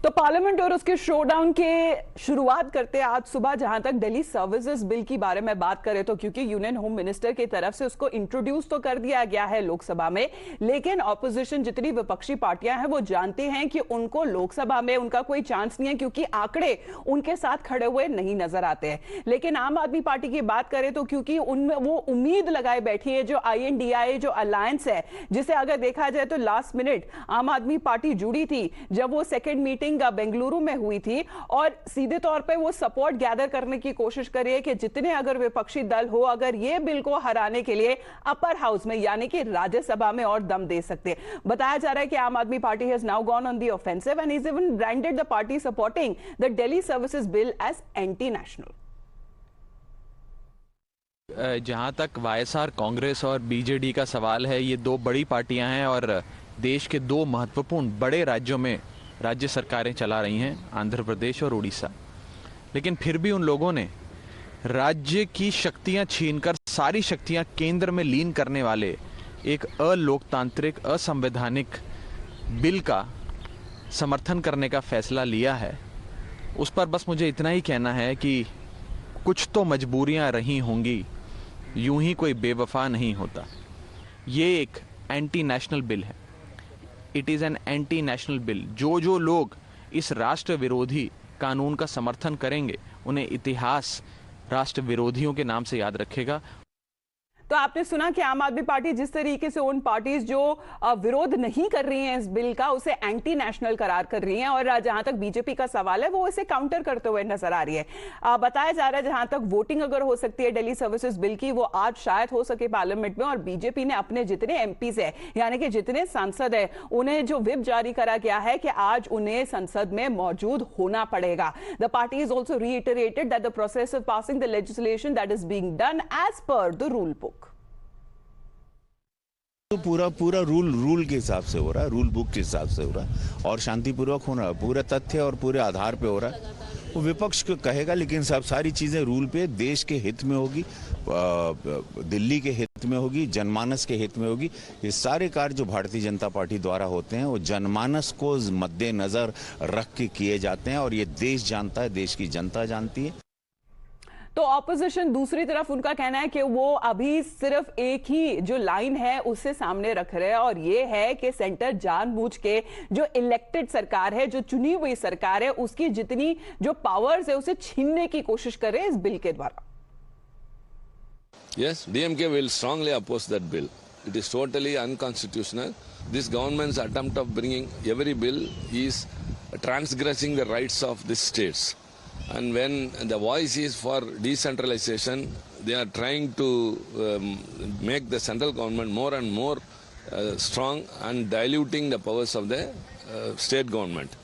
तो पार्लियामेंट और उसके शोडाउन के शुरुआत करते आज सुबह जहां तक दिल्ली सर्विसेज बिल की बारे में बात करें तो क्योंकि यूनियन होम मिनिस्टर की तरफ से उसको इंट्रोड्यूस तो कर दिया गया है लोकसभा में, लेकिन ऑपोजिशन जितनी विपक्षी पार्टियां हैं वो जानते हैं कि उनको लोकसभा में उनका कोई चांस नहीं है क्योंकि आंकड़े उनके साथ खड़े हुए नहीं नजर आते हैं। लेकिन आम आदमी पार्टी की बात करें तो क्योंकि उनमें वो उम्मीद लगाए बैठी है जो INDIA जो अलायंस है, जिसे अगर देखा जाए तो लास्ट मिनट आम आदमी पार्टी जुड़ी थी जब वो सेकेंड मीटिंग बेंगलुरु में हुई थी और सीधे तौर पे वो सपोर्ट गैदर करने की कोशिश कर रही है कि जितने अगर विपक्षी दल हो अगर ये बिल को हराने के लिए अपर हाउस में यानी कि राज्यसभा में और दम दे सकते। बताया जा रहा है कि Aam Aadmi Party has now gone on the offensive and is even branded the party supporting the Delhi services bill as anti national. जहां तक YSR कांग्रेस और BJD का सवाल है, ये दो बड़ी पार्टियां हैं और देश के दो महत्वपूर्ण बड़े राज्यों में राज्य सरकारें चला रही हैं, आंध्र प्रदेश और उड़ीसा। लेकिन फिर भी उन लोगों ने राज्य की शक्तियां छीनकर सारी शक्तियां केंद्र में लीन करने वाले एक अलोकतांत्रिक असंवैधानिक बिल का समर्थन करने का फैसला लिया है। उस पर बस मुझे इतना ही कहना है कि कुछ तो मजबूरियां रही होंगी, यूं ही कोई बेवफा नहीं होता। ये एक एंटी नेशनल बिल है, it is an anti national bill. जो लोग इस राष्ट्र विरोधी कानून का समर्थन करेंगे उन्हें इतिहास राष्ट्र विरोधियों के नाम से याद रखेगा। तो आपने सुना कि आम आदमी पार्टी जिस तरीके से उन पार्टीज जो विरोध नहीं कर रही हैं इस बिल का उसे एंटी नेशनल करार कर रही हैं और जहां तक बीजेपी का सवाल है वो इसे काउंटर करते हुए नजर आ रही है। बताया जा रहा है जहां तक वोटिंग अगर हो सकती है दिल्ली सर्विसेज बिल की वो आज शायद हो सके पार्लियामेंट में और बीजेपी ने अपने जितने MPs है यानी कि जितने सांसद है उन्हें जो व्हिप जारी करा गया है कि आज उन्हें संसद में मौजूद होना पड़ेगा। The party is also reiterated that the process of passing the legislation that is being done as per the rule book. तो पूरा रूल के हिसाब से हो रहा है, रूल बुक के हिसाब से हो रहा है और शांतिपूर्वक होना है, पूरे तथ्य और पूरे आधार पे हो रहा है। वो विपक्ष को कहेगा लेकिन सब सारी चीजें रूल पे देश के हित में होगी, दिल्ली के हित में होगी, जनमानस के हित में होगी। ये सारे कार्य जो भारतीय जनता पार्टी द्वारा होते हैं वो जनमानस को मद्देनजर रख के किए जाते हैं और ये देश जानता है, देश की जनता जानती है। तो ऑपोजिशन दूसरी तरफ उनका कहना है कि वो अभी सिर्फ एक ही जो लाइन है उसे सामने रख रहे हैं और ये है कि सेंटर जानबूझ के जो इलेक्टेड सरकार है, जो चुनी हुई सरकार है, उसकी जितनी जो पावर्स है उसे छीनने की कोशिश कर रहे हैं इस बिल के द्वारा। Yes, DMK will strongly oppose that bill. It is totally unconstitutional. This government's attempt of bringing every bill is transgressing the rights of the states. And when the voice is for decentralization, they are trying to make the central government more and more strong and diluting the powers of the state government.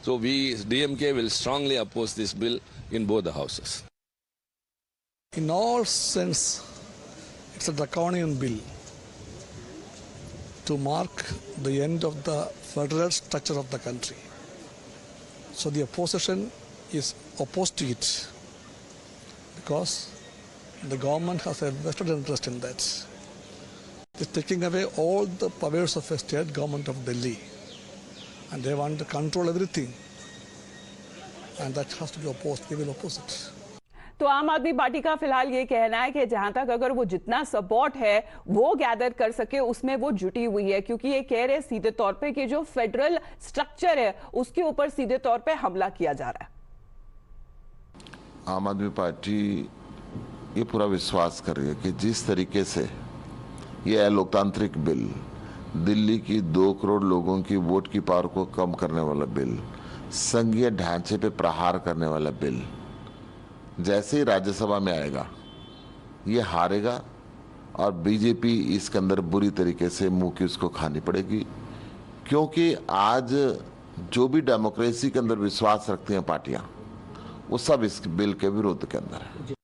So DMK will strongly oppose this bill in both the houses. In all sense, it's a draconian bill to mark the end of the federal structure of the country. So the opposition is opposed to it because the government has a vested interest in that. It's taking away all the powers of a state government of Delhi and they want to control everything and that has to be opposed. We will oppose it. तो आम Aadmi party का फिलहाल ये कहना है कि जहां तक अगर वो जितना सपोर्ट है वो गैदर कर सके उसमें वो जुटी हुई है क्योंकि ये कह रहे सीधे तौर पे कि जो फेडरल स्ट्रक्चर है उसके ऊपर सीधे तौर पे हमला किया जा रहा है। आम आदमी पार्टी ये पूरा विश्वास कर रही है कि जिस तरीके से ये अलोकतांत्रिक बिल, दिल्ली की 2 करोड़ लोगों की वोट की पावर को कम करने वाला बिल, संघीय ढांचे पे प्रहार करने वाला बिल जैसे ही राज्यसभा में आएगा ये हारेगा और बीजेपी इसके अंदर बुरी तरीके से मुंह की उसको खानी पड़ेगी क्योंकि आज जो भी डेमोक्रेसी के अंदर विश्वास रखती हैं पार्टियां वो सब इस बिल के विरोध के अंदर है।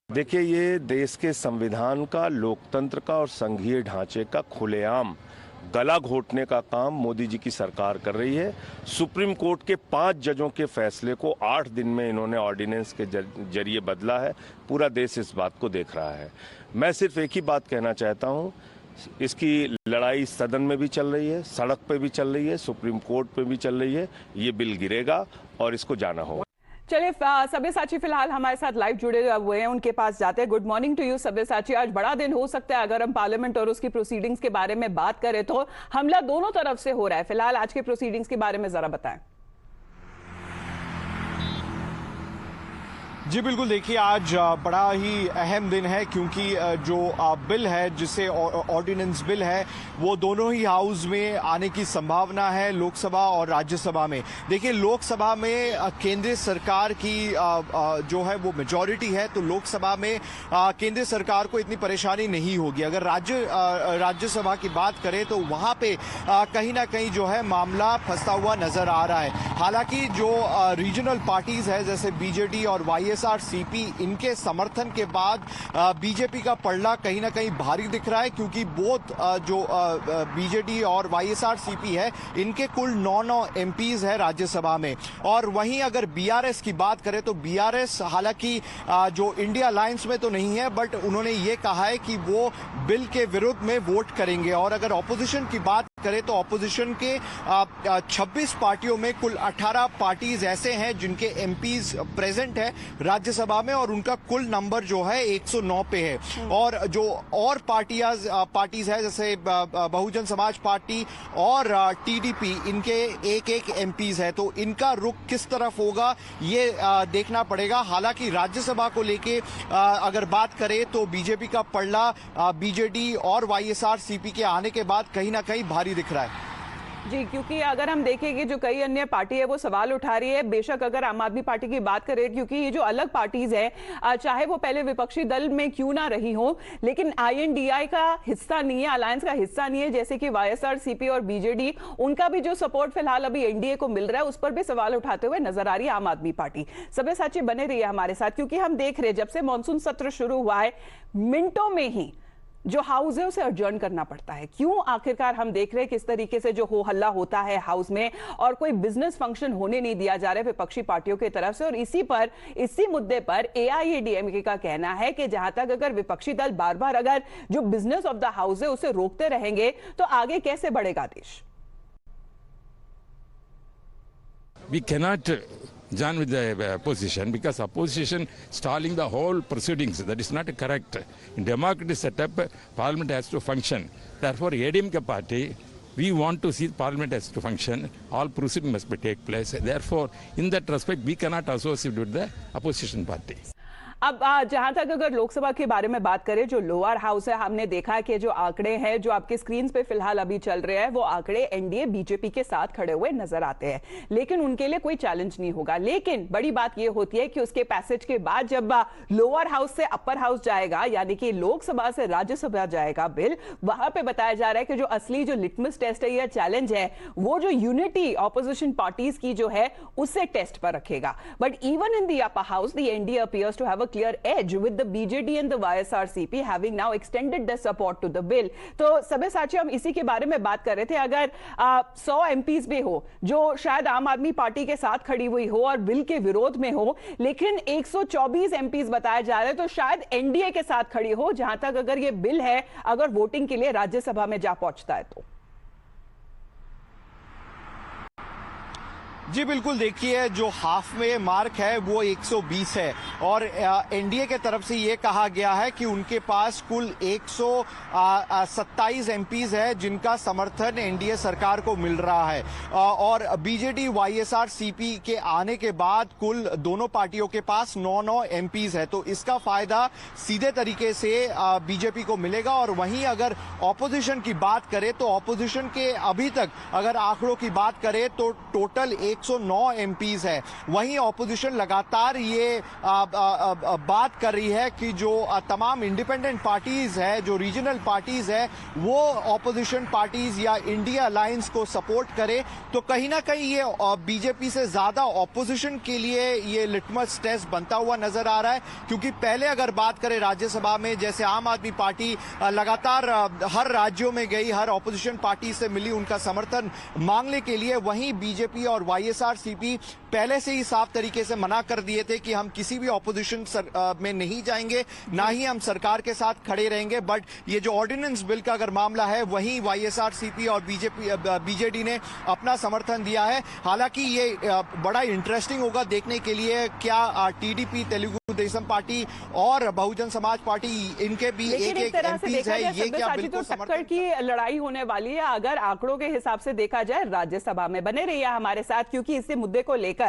देखिए, ये देश के संविधान का, लोकतंत्र का और संघीय ढांचे का खुलेआम गला घोटने का काम मोदी जी की सरकार कर रही है। सुप्रीम कोर्ट के 5 जजों के फैसले को 8 दिन में इन्होंने ऑर्डिनेंस के जरिए बदला है। पूरा देश इस बात को देख रहा है। मैं सिर्फ एक ही बात कहना चाहता हूं इसकी लड़ाई सदन में भी चल रही है, सड़क पे भी चल रही है, सुप्रीम कोर्ट पे भी चल रही है। ये बिल गिरेगा और इसको जाना होगा। चलिए सब्यसाची फिलहाल हमारे साथ लाइव जुड़े हुए हैं, उनके पास जाते हैं। Good morning to you Sabyasachi. आज बड़ा दिन हो सकता है अगर हम पार्लियामेंट और उसकी प्रोसीडिंग्स के बारे में बात करें तो हमला दोनों तरफ से हो रहा है। फिलहाल आज के प्रोसीडिंग्स के बारे में जरा बताएं। जी बिल्कुल, देखिए आज बड़ा ही अहम दिन है क्योंकि जो बिल है जिसे ऑर्डिनेंस बिल है वो दोनों ही हाउस में आने की संभावना है, लोकसभा और राज्यसभा में। देखिए लोकसभा में केंद्र सरकार की जो है वो मेजॉरिटी है, तो लोकसभा में केंद्र सरकार को इतनी परेशानी नहीं होगी। अगर राज्यसभा की बात करें तो वहां पे कहीं ना कहीं जो है मामला फंसा हुआ नजर आ रहा है। हालांकि जो रीजनल पार्टीज है जैसे बीजेडी और वाईएसआरसीपी, इनके समर्थन के बाद बीजेपी का पलड़ा कहीं ना कहीं भारी दिख रहा है क्योंकि बोथ जो बीजेडी और वाईएसआरसीपी है इनके कुल 9 एमपीज है राज्यसभा में। और वहीं अगर बीआरएस की बात करें तो बीआरएस हालांकि जो इंडिया अलायंस में तो नहीं है, बट उन्होंने ये कहा है कि वो बिल के विरुद्ध में वोट करेंगे। और अगर ऑपोजिशन की बात करें तो ऑपोजिशन के 26 पार्टियों में कुल 18 पार्टीज ऐसे हैं जिनके एमपीज प्रेजेंट है राज्यसभा में और उनका कुल नंबर जो है 109 पे है। और जो और पार्टीज है जैसे बहुजन समाज पार्टी और टीडीपी, इनके एक एमपीज है, तो इनका रुख किस तरफ होगा ये देखना पड़ेगा। हालांकि राज्यसभा को लेके अगर बात करें तो बीजेपी का पलड़ा बीजेडी और वाईएसआरसीपी के आने के बाद कहीं ना कहीं भारी दिख रहा है। जी, क्योंकि अगर हम देखें कि जो कई अन्य पार्टी है वो सवाल उठा रही है, बेशक अगर आम आदमी पार्टी की बात करें, क्योंकि ये जो अलग पार्टीज है चाहे वो पहले विपक्षी दल में क्यों ना रही हो, लेकिन आईएनडीआई का हिस्सा नहीं है, अलायंस का हिस्सा नहीं है, जैसे कि वाईएसआरसीपी और बीजेडी, उनका भी जो सपोर्ट फिलहाल अभी एनडीए को मिल रहा है उस पर भी सवाल उठाते हुए नजर आ रही है आम आदमी पार्टी। सब्यसाची बने रही है हमारे साथ, क्योंकि हम देख रहे हैं जब से मानसून सत्र शुरू हुआ है मिनटों में ही जो हाउस है उसे अडजर्न करना पड़ता है। क्यों? आखिरकार हम देख रहे हैं किस तरीके से जो हो हल्ला होता है हाउस में और कोई बिजनेस फंक्शन होने नहीं दिया जा रहा है विपक्षी पार्टियों की तरफ से। और इसी मुद्दे पर एआईएडीएमके का कहना है कि जहां तक अगर विपक्षी दल बार बार अगर जो बिजनेस ऑफ द हाउस है उसे रोकते रहेंगे तो आगे कैसे बढ़ेगा देश। We cannot join with the opposition because opposition stalling the whole proceedings. That is not correct. In democratic setup, parliament has to function. Therefore, ADMK party, we want to see parliament has to function. All proceedings must be take place. Therefore, in that respect, we cannot associate with the opposition party. अब जहां तक अगर लोकसभा के बारे में बात करें, जो लोअर हाउस है, हमने देखा कि जो आंकड़े हैं जो आपके स्क्रीन पे फिलहाल अभी चल रहे हैं वो आंकड़े एनडीए बीजेपी के साथ खड़े हुए नजर आते हैं, लेकिन उनके लिए कोई चैलेंज नहीं होगा। लेकिन बड़ी बात यह होती है कि उसके पैसेज के बाद जब लोअर हाउस से अपर हाउस जाएगा, यानी कि लोकसभा से राज्यसभा जाएगा बिल, वहां पे बताया जा रहा है कि जो असली जो लिटमस टेस्ट है या चैलेंज है वो जो यूनिटी ऑपोजिशन पार्टीज की जो है उससे टेस्ट पर रखेगा। But even in the upper house the NDA appears to have clear edge with the BJD and the YSRCP having now extended their support to the bill। तो सब्यसाची हम इसी के बारे में बात कर रहे थे। अगर 100 एमपीज भी हो जो शायद आम आदमी पार्टी के साथ खड़ी हुई हो और बिल के विरोध में हो, लेकिन 124 एमपीज बताया जा रहा है तो शायद एनडीए के साथ खड़ी हो, जहां तक अगर ये बिल है अगर वोटिंग के लिए राज्यसभा में जा पहुंचता है तो। जी बिल्कुल, देखिए जो हाफ में मार्क है वो 120 है और एनडीए के तरफ से ये कहा गया है कि उनके पास कुल 127 एमपीज है जिनका समर्थन एनडीए सरकार को मिल रहा है। और बीजेडी वाईएसआरसीपी के आने के बाद कुल दोनों पार्टियों के पास 9 एमपीज है, तो इसका फायदा सीधे तरीके से बीजेपी को मिलेगा। और वहीं अगर ऑपोजिशन की बात करें तो ऑपोजिशन के अभी तक अगर आंकड़ों की बात करें तो टोटल 109 एमपीज है। वहीं ऑपोजिशन लगातार ये बात कर रही है कि जो तमाम इंडिपेंडेंट पार्टीज है, जो रीजनल पार्टीज है, वो ऑपोजिशन पार्टीज या इंडिया अलायंस को सपोर्ट करे, तो कहीं ना कहीं ये बीजेपी से ज्यादा ऑपोजिशन के लिए ये लिटमस टेस्ट बनता हुआ नजर आ रहा है। क्योंकि पहले अगर बात करें राज्यसभा में, जैसे आम आदमी पार्टी लगातार हर राज्यों में गई, हर ऑपोजिशन पार्टी से मिली उनका समर्थन मांगने के लिए, वहीं बीजेपी और वाईएसआरसीपी पहले से ही साफ तरीके से मना कर दिए थे कि हम किसी भी ऑपोजिशन में नहीं जाएंगे, ना ही हम सरकार के साथ खड़े रहेंगे। बट ये जो ऑर्डिनेंस बिल का अगर मामला है, वहीं वाईएसआरसीपी और बीजेडी ने अपना समर्थन दिया है। हालांकि ये बड़ा इंटरेस्टिंग होगा देखने के लिए क्या टीडीपी, तेलुगु देशम पार्टी और बहुजन समाज पार्टी, इनके भी एक एमपीज है, ये क्या बिल को टक्कर की लड़ाई होने वाली है अगर आंकड़ों के हिसाब से देखा जाए राज्यसभा में। बने रहिए हमारे साथ, क्योंकि इसी मुद्दे को लेकर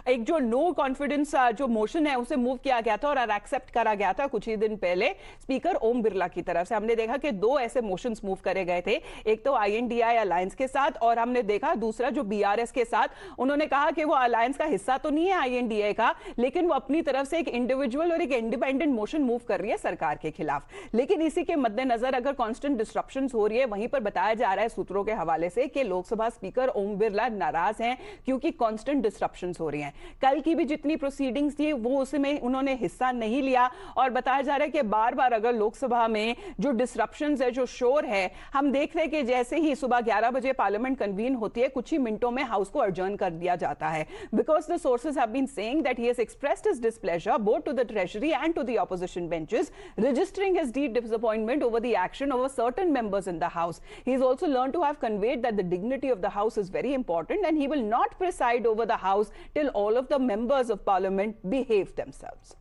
एक जो नो कॉन्फिडेंस जो मोशन है उसे मूव किया गया था और एक्सेप्ट करा गया था कुछ ही दिन पहले स्पीकर ओम बिरला की तरफ से। हमने देखा कि दो ऐसे मोशंस मूव करे गए थे, एक तो आईएनडीआई अलायंस के साथ और हमने देखा दूसरा जो बीआरएस के साथ। उन्होंने कहा कि वो अलायंस का हिस्सा तो नहीं है आईएनडीआई का, लेकिन वो अपनी तरफ से एक इंडिविजुअल और एक इंडिपेंडेंट मोशन मूव कर रही है सरकार के खिलाफ। लेकिन इसी के मद्देनजर अगर कांस्टेंट डिस्ट्रप्शंस हो रही है, वहीं पर बताया जा रहा है सूत्रों के हवाले से कि लोकसभा स्पीकर ओम बिरला नाराज हैं क्योंकि कांस्टेंट डिस्ट्रप्शंस हो रही हैं। कल की भी जितनी प्रोसीडिंग्स थी वो उसमें उन्होंने हिस्सा नहीं लिया और बताया जा रहा है कि बार बार अगर लोकसभा में जो डिस्ट्रप्शंस है, जो शोर है, हम देख रहे हैं कि जैसे ही सुबह 11 बजे पार्लियामेंट कन्वीन होती है, कुछ ही मिनटों में हाउस को adjourn कर दिया जाता है, because the sources have been saying that he has expressed his displeasure both to the treasury and to the opposition benches, registering his deep disappointment over the action of certain members in the house. He has also learned to have conveyed that the dignity of the house is very important and he will not preside over the house till all of the members of parliament behave themselves.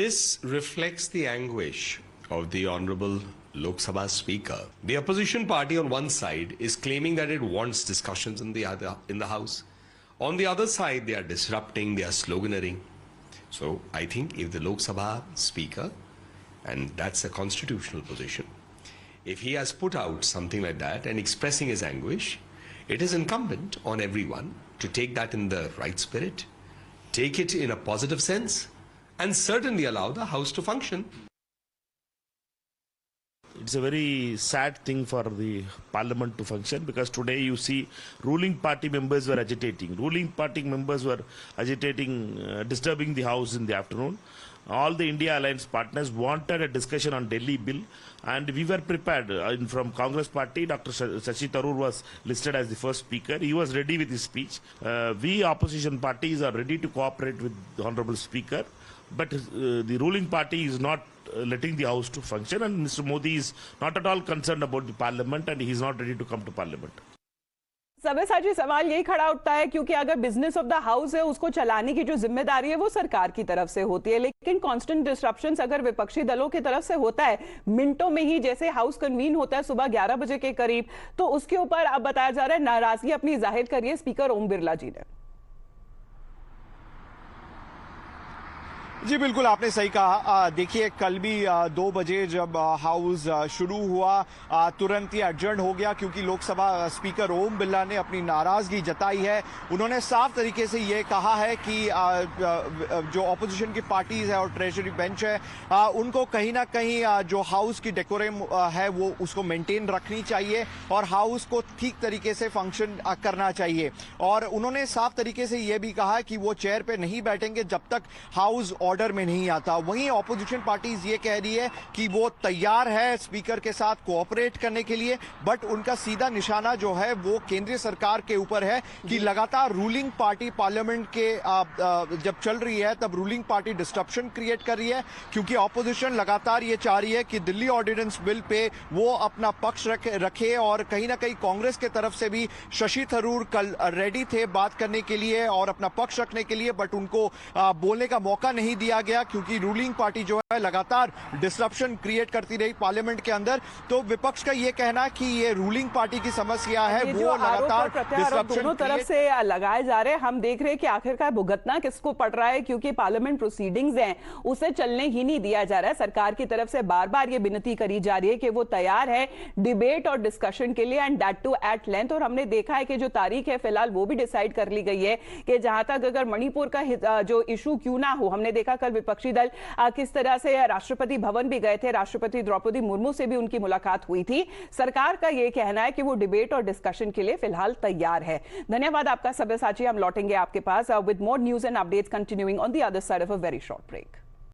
This reflects the anguish of the Honorable Lok Sabha Speaker. The opposition party on one side is claiming that it wants discussions in the House. On the other side, they are disrupting, they are sloganeering. So I think if the Lok Sabha Speaker, and that's a constitutional position, if he has put out something like that and expressing his anguish, it is incumbent on everyone to take that in the right spirit, take it in a positive sense, and certainly allow the House to function. It's a very sad thing for the parliament to function, because today you see ruling party members were agitating. Ruling party members were agitating, disturbing the house in the afternoon. All the India Alliance partners wanted a discussion on Delhi bill, and we were prepared. From Congress party, Dr. Shashi Tharoor was listed as the first speaker. He was ready with his speech. We opposition parties are ready to cooperate with the Honorable Speaker, but the ruling party is not letting the house to function, and Mr. Modi is not at all concerned about the parliament, and he is not ready to come to parliament. Sabyasachi सवाल यही खड़ा उठता है, क्योंकि अगर business of the house है उसको चलाने की जो जिम्मेदारी है वो सरकार की तरफ से होती है, लेकिन कांस्टेंट डिस्ट्रप्शंस अगर विपक्षी दलों की तरफ से होता है मिनटों में ही, जैसे हाउस कन्वीन होता है सुबह 11 बजे के करीब, तो उसके ऊपर अब बताया जा रहा है नाराजगी अपनी जाहिर करी है स्पीकर ओम बिरला जी ने। जी बिल्कुल, आपने सही कहा। देखिए कल भी 2 बजे जब हाउस शुरू हुआ तुरंत ही एडजर्न हो गया, क्योंकि लोकसभा स्पीकर ओम बिरला ने अपनी नाराजगी जताई है। उन्होंने साफ तरीके से ये कहा है कि जो ऑपोजिशन की पार्टीज है और ट्रेजरी बेंच है, उनको कहीं ना कहीं जो हाउस की डेकोरम है वो उसको मेंटेन रखनी चाहिए और हाउस को ठीक तरीके से फंक्शन करना चाहिए। और उन्होंने साफ तरीके से ये भी कहा कि वो चेयर पे नहीं बैठेंगे जब तक हाउस ऑर्डर में नहीं आता। वहीं ऑपोजिशन पार्टीज ये कह रही है कि वो तैयार है स्पीकर के साथ कोऑपरेट करने के लिए, बट उनका सीधा निशाना जो है वो केंद्रीय सरकार के ऊपर है कि लगातार रूलिंग पार्टी पार्लियामेंट के जब चल रही है तब रूलिंग पार्टी डिस्ट्रप्शन क्रिएट कर रही है, क्योंकि ऑपोजिशन लगातार ये चाह रही है कि दिल्ली ऑर्डिनेंस बिल पे वो अपना पक्ष रखे। और कहीं ना कहीं कांग्रेस के तरफ से भी शशि थरूर कल रेडी थे बात करने के लिए और अपना पक्ष रखने के लिए, बट उनको बोलने का मौका नहीं दिया गया, क्योंकि रूलिंग पार्टी जो है लगातार डिस्ट्रप्शन क्रिएट करती रही पार्लियामेंट के अंदर। तो विपक्ष का ये कहना कि ये रूलिंग पार्टी की समस्या है, वो लगातार डिस्ट्रप्शन दोनों तरफ से लगाए जा रहे हैं। हम देख रहे हैं कि आखिरकार भुगतना किसको पड़ रहा है, क्योंकि पार्लियामेंट प्रोसीडिंग्स हैं उसे चलने ही नहीं दिया जा रहा है। सरकार की तरफ से बार बार ये विनती करी जा रही है कि वो तैयार है डिबेट और डिस्कशन के लिए, and that too at length. और हमने देखा है कि जो तारीख है फिलहाल वो भी डिसाइड कर ली गई है कि जहां तक अगर मणिपुर का जो इशू क्यों ना हो, हमने देखा कल विपक्षी दल किस तरह से राष्ट्रपति भवन भी गए थे, राष्ट्रपति द्रौपदी मुर्मू से भी उनकी मुलाकात हुई थी। सरकार का यह कहना है कि वो डिबेट और डिस्कशन के लिए फिलहाल तैयार है। धन्यवाद आपका सब्यसाची। हम लौटेंगे आपके पास with more news and updates continuing on the other side of a very short break.